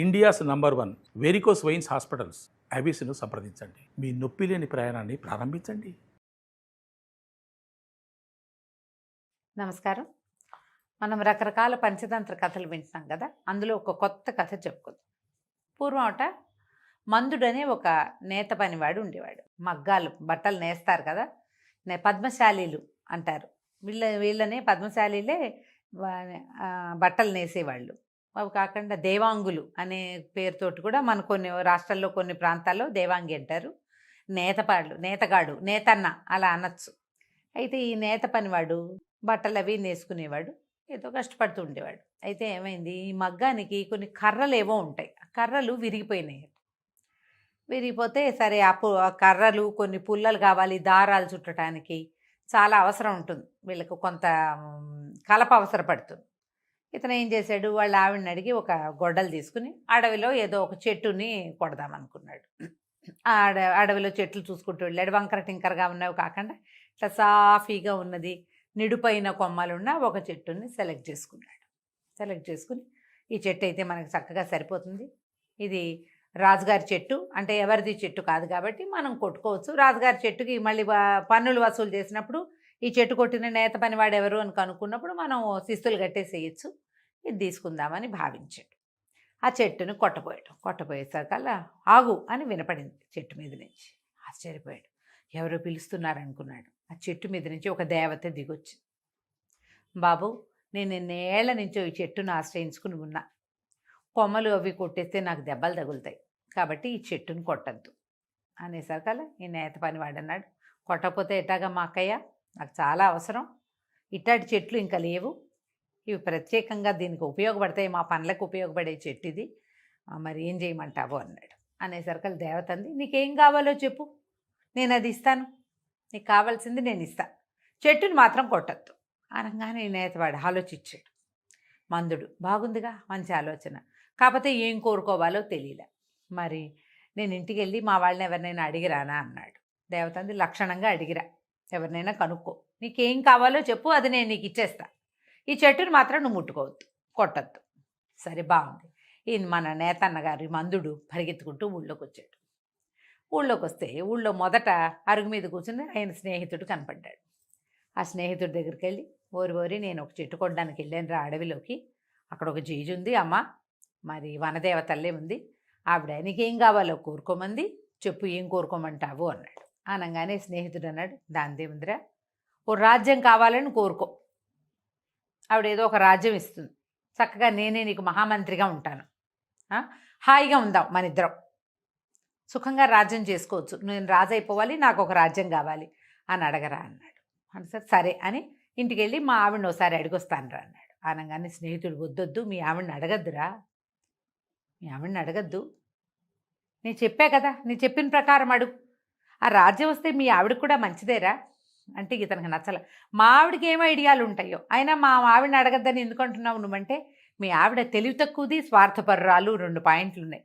India's number 1 varicose veins hospitals అబీస్ను సంప్రదించండి. మీ నొప్పి లేని ప్రయాణాన్ని ప్రారంభించండి. నమస్కారం. మనం రకరకాల పంచతంత్ర కథలు వింటున్నాం కదా. అందులో ఒక కొత్త కథ చెప్పుకుందాం. పూర్వం మందుడనే ఒక నేత పనివాడు ఉండేవాడు. మగ్గాలు బట్టలు నేస్తారు కదా, పద్మశాలీలు అంటారు. వీళ్ళనే పద్మశాలీలే బట్టలు నేసేవాళ్ళు. అవి కాకుండా దేవాంగులు అనే పేరుతోటి కూడా మన కొన్ని రాష్ట్రాల్లో కొన్ని ప్రాంతాల్లో దేవాంగి అంటారు. నేతగాడు, నేతన్న అలా అనొచ్చు. అయితే ఈ నేత పనివాడు బట్టలు అవి నేసుకునేవాడు, ఏదో కష్టపడుతూ ఉండేవాడు. అయితే ఏమైంది, ఈ మగ్గానికి కొన్ని కర్రలు ఏవో ఉంటాయి, ఆ కర్రలు విరిగిపోయినాయి. విరిగిపోతే సరే ఆ కర్రలు కొన్ని పుల్లలు కావాలి, దారాలు చుట్టడానికి చాలా అవసరం ఉంటుంది, వీళ్ళకు కొంత కలప అవసరపడుతుంది. ఇతను ఏం చేశాడు, వాళ్ళ ఆవిడని అడిగి ఒక గొడ్డలు తీసుకుని అడవిలో ఏదో ఒక చెట్టుని కొడదామనుకున్నాడు. అడవిలో చెట్లు చూసుకుంటూ వెళ్ళాడు. వంకర టింకరగా ఉన్నవి కాకుండా ఇట్లా సాఫీగా ఉన్నది, నిడుపైన కొమ్మలున్న ఒక చెట్టుని సెలెక్ట్ చేసుకున్నాడు. సెలెక్ట్ చేసుకుని ఈ చెట్టు అయితే మనకు చక్కగా సరిపోతుంది, ఇది రాజుగారి చెట్టు, అంటే ఎవరిది చెట్టు కాదు కాబట్టి మనం కొట్టుకోవచ్చు. రాజుగారి చెట్టుకి మళ్ళీ పన్నులు వసూలు చేసినప్పుడు ఈ చెట్టు కొట్టిన నేత పనివాడు ఎవరు అని కనుక్కున్నప్పుడు మనం శిస్తులు కట్టేసేయచ్చు, ఇది తీసుకుందామని భావించాడు. ఆ చెట్టుని కొట్టపోయేసరికల్లా ఆగు అని వినపడింది చెట్టు మీద నుంచి. ఆశ్చర్యపోయాడు, ఎవరో పిలుస్తున్నారనుకున్నాడు. ఆ చెట్టు మీద నుంచి ఒక దేవత దిగొచ్చింది. బాబు, నేను ఎన్నేళ్ల నుంచో ఈ చెట్టును ఆశ్రయించుకుని ఉన్నా, కొమ్మలు అవి కొట్టేస్తే నాకు దెబ్బలు తగులుతాయి, కాబట్టి ఈ చెట్టును కొట్టద్దు అనేసరికల్లా ఈ నేత పనివాడు అన్నాడు, కొట్టకపోతే ఎట్టాగా మా అక్కయ్య, నాకు చాలా అవసరం, ఇట్లాంటి చెట్లు ఇంకా లేవు, ఇవి ప్రత్యేకంగా దీనికి ఉపయోగపడతాయి, మా పనులకు ఉపయోగపడే చెట్టు ఇది, మరి ఏం చేయమంటావు అన్నాడు. అనేసరికి దేవత అంది, నీకేం కావాలో చెప్పు, నేను అది ఇస్తాను, నీకు కావాల్సింది నేను ఇస్తాను, చెట్టుని మాత్రం కొట్టద్దు అనగానే నేతవాడు ఆలోచించాడు. మందుడు బాగుందిగా, మంచి ఆలోచన, కాకపోతే ఏం కోరుకోవాలో తెలియలే, మరి నేను ఇంటికి వెళ్ళి మా వాళ్ళని ఎవరినైనా అడిగిరానా అన్నాడు. దేవత అంది, లక్షణంగా అడిగిరా, ఎవరినైనా కనుక్కో, నీకేం కావాలో చెప్పు, అది నేను నీకు ఇచ్చేస్తా, ఈ చెట్టుని మాత్రం నువ్వు ముట్టుకోవద్దు, కొట్టద్దు. సరే బాగుంది. ఈయన మన నేతన్నగారి మందుడు పరిగెత్తుకుంటూ ఊళ్ళోకి వచ్చాడు. ఊళ్ళోకి వస్తే ఊళ్ళో మొదట అరుగు మీద కూర్చుని ఆయన స్నేహితుడు కనపడ్డాడు. ఆ స్నేహితుడి దగ్గరికి వెళ్ళి, ఓరి నేను ఒక చెట్టు కొట్టడానికి వెళ్ళాను రా అడవిలోకి, అక్కడ ఒక జేజు ఉంది అమ్మ, మరి వనదేవతల్లే ఉంది, ఆవిడ నీకేం కావాలో కోరుకోమంది, చెప్పు ఏం కోరుకోమంటావు అన్నాడు. అనగానే స్నేహితుడు అన్నాడు, దాందేముందిరా, ఓ రాజ్యం కావాలని కోరుకో, ఆవిడ ఏదో ఒక రాజ్యం ఇస్తుంది, చక్కగా నేనే నీకు మహామంత్రిగా ఉంటాను, హాయిగా ఉందాం మన ఇద్దరం, సుఖంగా రాజ్యం చేసుకోవచ్చు, నేను రాజు అయిపోవాలి, నాకు ఒక రాజ్యం కావాలి అని అడగరా అన్నాడు. అంటే సరే అని ఇంటికి వెళ్ళి మా ఆవిడని ఒకసారి అడిగొస్తాను రా అన్నాడు. అనగానే స్నేహితుడు, వద్దొద్దు, మీ ఆవిడని అడగద్దురా, మీ ఆవిడని అడగద్దు, నేను చెప్పా కదా, నేను చెప్పిన ప్రకారం అడుగు, ఆ రాజ్యం వస్తే మీ ఆవిడకి కూడా మంచిదేరా అంటే ఇతనికి నచ్చల. మా ఆవిడకి ఏమో ఐడియాలు ఉంటాయో, అయినా మా ఆవిడని అడగద్దని ఎందుకు అంటున్నావు నువ్వంటే, మీ ఆవిడ తెలివి తక్కువది, స్వార్థపరురాలు, 2 పాయింట్లు ఉన్నాయి.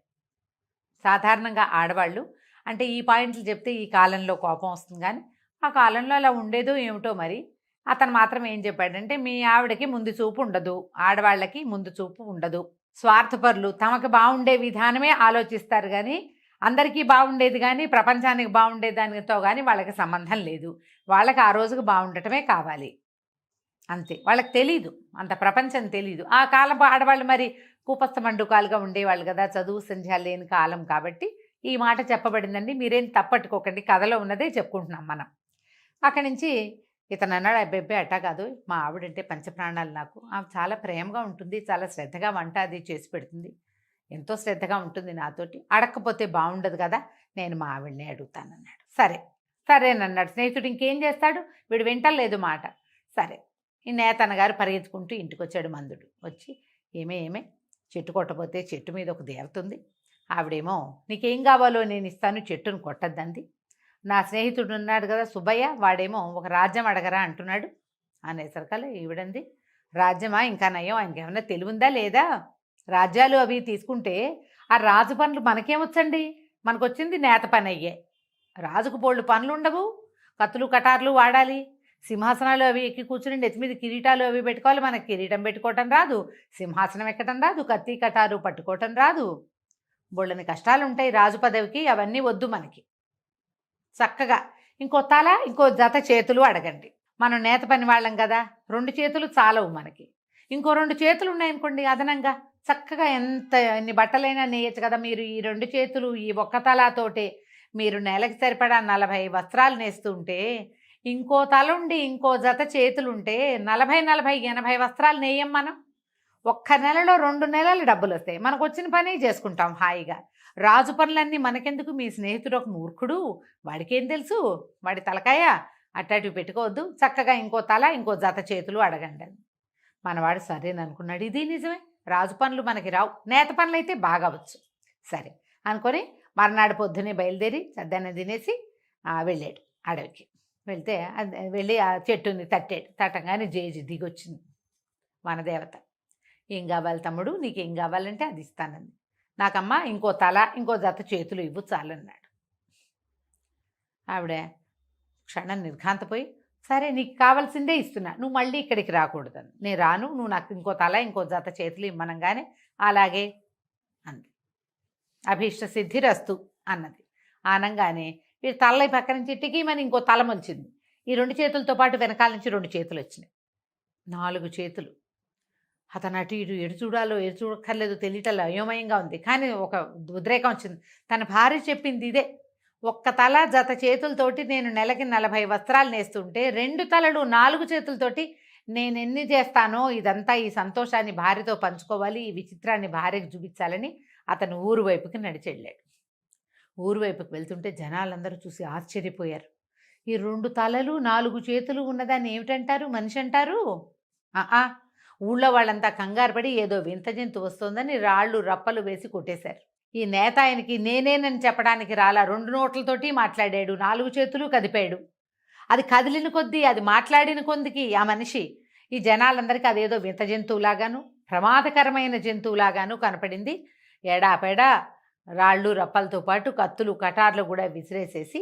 సాధారణంగా ఆడవాళ్ళు అంటే ఈ పాయింట్లు చెప్తే ఈ కాలంలో కోపం వస్తుంది, కానీ ఆ కాలంలో అలా ఉండేదో ఏమిటో మరి. అతను మాత్రం ఏం చెప్పాడంటే, మీ ఆవిడకి ముందు చూపు ఉండదు, ఆడవాళ్ళకి ముందు చూపు ఉండదు, స్వార్థపరులు, తమకు బాగుండే విధానమే ఆలోచిస్తారు, కానీ అందరికీ బాగుండేది కానీ ప్రపంచానికి బాగుండే దానితో కానీ వాళ్ళకి సంబంధం లేదు, వాళ్ళకి ఆ రోజుకు బాగుండటమే కావాలి అంతే, వాళ్ళకి తెలీదు, అంత ప్రపంచం తెలీదు. ఆ కాలం ఆడవాళ్ళు మరి కూపస్థ మండుకాలుగా ఉండేవాళ్ళు కదా, చదువు సంధ్య లేని కాలం కాబట్టి ఈ మాట చెప్పబడిందండి, మీరేం తప్పట్టుకోకండి, కథలో ఉన్నదే చెప్పుకుంటున్నాం మనం. అక్కడి నుంచి ఇతను అన్నాడు, అబ్బాయి అట్టా కాదు, మా ఆవిడంటే పంచప్రాణాలు నాకు, ఆమె చాలా ప్రేమగా ఉంటుంది, చాలా శ్రద్ధగా వంట అది చేసి పెడుతుంది, ఎంతో శ్రద్ధగా ఉంటుంది నాతోటి, అడగకపోతే బాగుండదు కదా, నేను మా ఆవిడనే అడుగుతానన్నాడు. సరేనన్నాడు స్నేహితుడు. ఇంకేం చేస్తాడు, వీడు వింటలేదు మాట. సరే, ఈ నేతన్నగారు పరిగెత్తుకుంటూ ఇంటికి వచ్చాడు. మందుడు వచ్చి, ఏమే చెట్టు కొట్టపోతే చెట్టు మీద ఒక దేవత ఉంది, ఆవిడేమో నీకేం కావాలో నేను ఇస్తాను, చెట్టును కొట్టద్దంది. నా స్నేహితుడు ఉన్నాడు కదా సుబ్బయ్య, వాడేమో ఒక రాజ్యం అడగరా అంటున్నాడు అనేసరికల్లా ఈవిడంది, రాజ్యమా, ఇంకా నయం, ఆయనకి ఏమన్నా తెలివిందా లేదా, రాజ్యాలు అవి తీసుకుంటే ఆ రాజు పనులు మనకేమొచ్చండి, మనకొచ్చింది నేత పని అయ్యే, రాజుకు బోళ్ళు పనులు ఉండవు, కత్తులు కటార్లు వాడాలి, సింహాసనాలు అవి ఎక్కి కూర్చుని నెత్తి మీద కిరీటాలు అవి పెట్టుకోవాలి, మనకి కిరీటం పెట్టుకోవటం రాదు, సింహాసనం ఎక్కటం రాదు, కత్తి కటారు పట్టుకోవటం రాదు. బోళ్ళని కష్టాలు ఉంటాయి రాజు పదవికి, అవన్నీ వద్దు మనకి. చక్కగా ఇంకో తల ఇంకో జత చేతులు అడగండి. మనం నేత పని వాళ్ళం కదా, 2 చేతులు చాలవు మనకి, ఇంకో 2 చేతులు ఉన్నాయనుకోండి అదనంగా, చక్కగా ఎన్ని బట్టలైనా నేయచ్చు కదా. మీరు ఈ 2 చేతులు ఈ ఒక్క తలతోటే మీరు నెలకి సరిపడా 40 వస్త్రాలు నేస్తూ ఉంటే, ఇంకో తల ఉండి ఇంకో జత చేతులుంటే 40 80 వస్త్రాలు నేయం మనం. ఒక్క నెలలో 2 నెలలు డబ్బులు వస్తాయి, మనకు వచ్చిన పని చేసుకుంటాం హాయిగా. రాజు పనులన్నీ మనకెందుకు, మీ స్నేహితుడు ఒక మూర్ఖుడు, వాడికేం తెలుసు, వాడి తలకాయ అట్టాటి పెట్టుకోవద్దు, చక్కగా ఇంకో తల ఇంకో జత చేతులు అడగండి అని. మనవాడు సరేననుకున్నాడు, ఇది నిజమే, రాజు పనులు మనకి రావు, నేత పనులు అయితే బాగా వచ్చు. సరే అనుకొని మర్నాడు పొద్దునే బయలుదేరి సద్దన్న తినేసి వెళ్ళాడు అడవికి. వెళ్తే వెళ్ళి ఆ చెట్టుని తట్టాడు. తట్టంగానే జేజి దిగొచ్చింది వనదేవత. ఏం కావాలి తమ్ముడు, నీకేం కావాలంటే అది ఇస్తానంది. నాకమ్మ ఇంకో తల ఇంకో జత చేతులు ఇవ్వు చాలన్నాడు. ఆవిడ క్షణం నిర్ఘాంతపోయి, సరే నీకు కావాల్సిందే ఇస్తున్నా, నువ్వు మళ్ళీ ఇక్కడికి రాకూడదని. నేను రాను, నువ్వు నాకు ఇంకో తల ఇంకో జత చేతులు ఇమ్మనంగానే అలాగే అంది. అభీష్ట సిద్ధిరస్తు అన్నది. ఆనంగానే వీడు తలై పక్క నుంచి టికీమని ఇంకో తల మొలిచింది. ఈ 2 చేతులతో పాటు వెనకాల నుంచి 2 చేతులు వచ్చినాయి, 4 చేతులు. అతను అటు ఇటు ఎడు చూడాలో ఎడు చూడక్కర్లేదు తెలియటల్లో అయోమయంగా ఉంది. కానీ ఒక ఉద్రేకం వచ్చింది. తన భార్య చెప్పింది ఇదే, ఒక్క తల జత చేతులతోటి నేను నెలకి 40 వస్త్రాలు నేస్తుంటే 2 తలలు 4 చేతులతోటి నేను ఎన్ని చేస్తానో ఇదంతా ఈ సంతోషాన్ని భార్యతో పంచుకోవాలి, ఈ విచిత్రాన్ని భార్యకు చూపించాలని అతను ఊరు వైపుకి నడిచెళ్ళాడు. ఊరు వైపుకి వెళ్తుంటే జనాలందరూ చూసి ఆశ్చర్యపోయారు. ఈ 2 తలలు 4 చేతులు ఉన్నదాన్ని ఏమిటంటారు, మనిషి అంటారు? ఊళ్ళో వాళ్ళంతా కంగారు పడి ఏదో వింత జంతు వస్తోందని రాళ్ళు రప్పలు వేసి కొట్టేశారు. ఈ నేత ఆయనకి నేనేనని చెప్పడానికి రాలా, 2 నోట్లతోటి మాట్లాడాడు, 4 చేతులు కదిపాడు. అది కదిలిన కొద్దీ, అది మాట్లాడిన కొద్దికి ఆ మనిషి ఈ జనాలందరికీ అదేదో వింత జంతువులాగాను ప్రమాదకరమైన జంతువులాగాను కనపడింది. ఎడాపెడా రాళ్ళు రప్పలతో పాటు కత్తులు కటార్లు కూడా విసిరేసేసి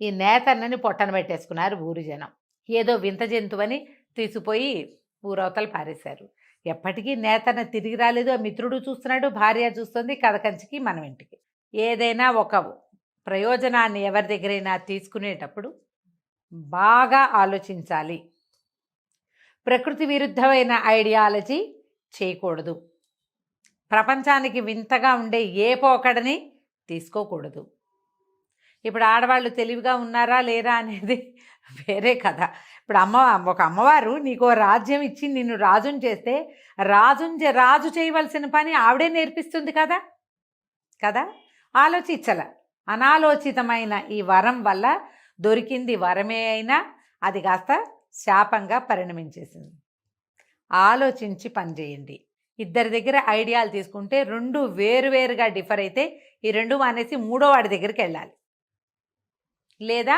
ఈ నేతన్నని పొట్టన పెట్టేసుకున్నారు ఊరి జనం. ఏదో వింత జంతువని తీసుకుపోయి ఊరవతలు పారేశారు. ఎప్పటికీ నేతన్న తిరిగి రాలేదు. ఆ మిత్రుడు చూస్తున్నాడు, భార్య చూస్తుంది, కథ కంచికి మనం ఇంటికి. ఏదైనా ఒక ప్రయోజనాన్ని ఎవరి దగ్గరైనా తీసుకునేటప్పుడు బాగా ఆలోచించాలి. ప్రకృతి విరుద్ధమైన ఐడియాలజీ చేయకూడదు. ప్రపంచానికి వింతగా ఉండే ఏ పోకడని తీసుకోకూడదు. ఇప్పుడు ఆడవాళ్ళు తెలివిగా ఉన్నారా లేరా అనేది వేరే కథ. ఇప్పుడు ఒక అమ్మవారు నీకు రాజ్యం ఇచ్చి నిన్ను రాజుని చేస్తే రాజు చేయవలసిన పని ఆవిడే నేర్పిస్తుంది కదా కదా ఆలోచించల. అనాలోచితమైన ఈ వరం వల్ల దొరికింది వరమే అయినా అది కాస్త శాపంగా పరిణమించేసింది. ఆలోచించి పనిచేయండి. ఇద్దరి దగ్గర ఐడియాలు తీసుకుంటే 2 వేరువేరుగా డిఫర్ అయితే ఈ 2 మానేసి 3వ వాడి దగ్గరికి వెళ్ళాలి, లేదా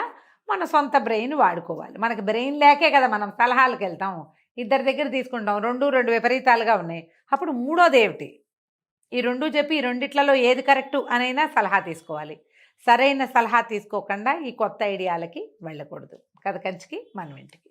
మన సొంత బ్రెయిన్ వాడుకోవాలి. మనకి బ్రెయిన్ లేకే కదా మనం సలహాలకు వెళ్తాం. ఇద్దరి దగ్గర తీసుకుంటాం, 2 విపరీతాలుగా ఉన్నాయి. అప్పుడు 3వది ఏమిటి? ఈ 2 చెప్పి ఈ 2 ఏది కరెక్టు అనైనా సలహా తీసుకోవాలి. సరైన సలహా తీసుకోకుండా ఈ కొత్త ఐడియాలకి వెళ్ళకూడదు. కథ కంచికి మనం ఇంటికి.